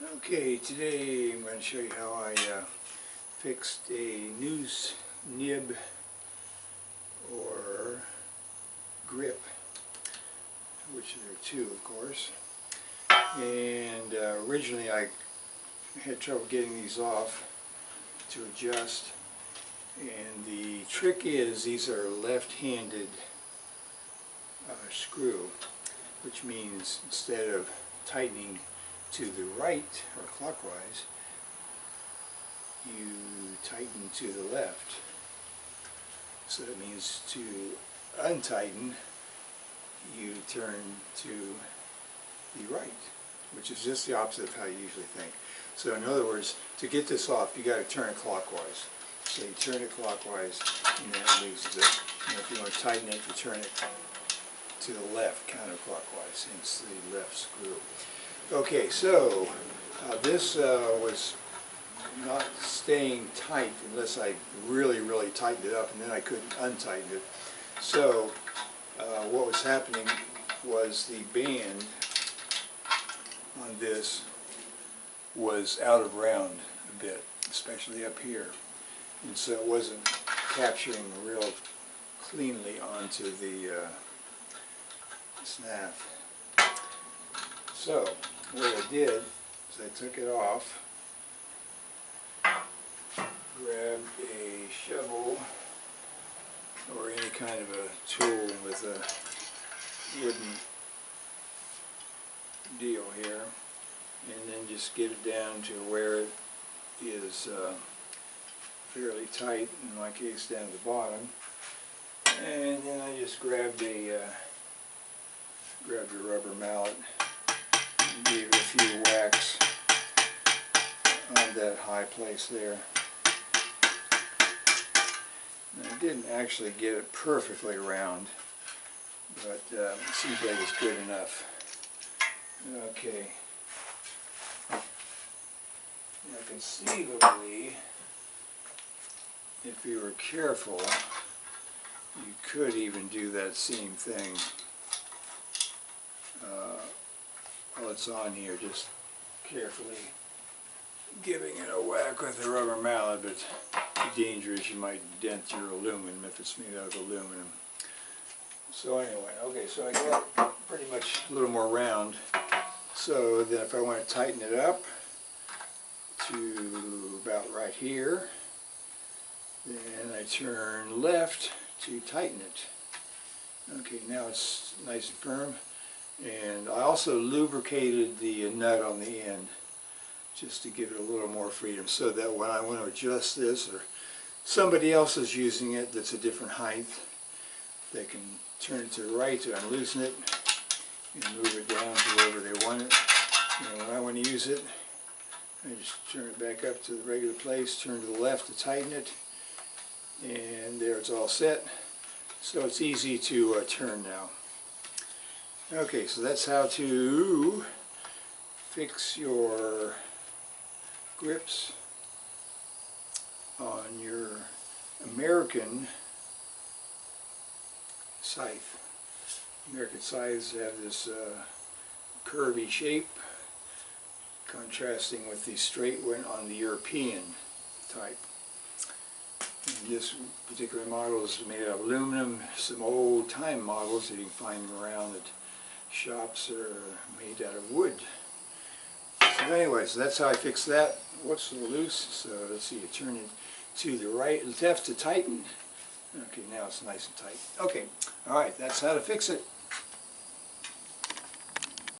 Okay, today I'm going to show you how I fixed a news nib or grip, which there are two of course, and originally I had trouble getting these off to adjust, and the trick is these are left-handed screw, which means instead of tightening to the right or clockwise, you tighten to the left. So that means to untighten, you turn to the right, which is just the opposite of how you usually think. So in other words, to get this off, you got to turn it clockwise. So you turn it clockwise, and that loses it. And if you want to tighten it, you turn it to the left, counterclockwise, hence the left screw. Okay, so this was not staying tight unless I really tightened it up, and then I couldn't untighten it. So what was happening was the band on this was out of round a bit, especially up here, and so it wasn't capturing real cleanly onto the Scythe. So what I did is I took it off, grabbed a shovel or any kind of a tool with a wooden deal here, and then just get it down to where it is fairly tight, in my case down at the bottom, and then I just grabbed a rubber mallet and gave it a few whacks on that high place there. And I didn't actually get it perfectly round, but it seems like it's good enough. Okay. Now conceivably, if you were careful, you could even do that same thing while it's on here, just carefully giving it a whack with a rubber mallet, but it's dangerous. You might dent your aluminum if it's made out of aluminum. So anyway, okay, so I got pretty much a little more round. So then if I want to tighten it up to about right here, then I turn left to tighten it. Okay, now it's nice and firm. And I also lubricated the nut on the end just to give it a little more freedom, so that when I want to adjust this, or somebody else is using it that's a different height, they can turn it to the right to unloosen it and move it down to wherever they want it. And when I want to use it, I just turn it back up to the regular place, turn to the left to tighten it, and there it's all set. So it's easy to turn now. Okay, so that's how to fix your grips on your American Scythe. American Scythes have this curvy shape, contrasting with the straight one on the European type. And this particular model is made out of aluminum. Some old-time models that you can find around at shops are made out of wood. So anyway, so that's how I fix that. What's a little loose? So let's see, you turn it to the right, left to tighten. Okay, now it's nice and tight. Okay, all right, that's how to fix it.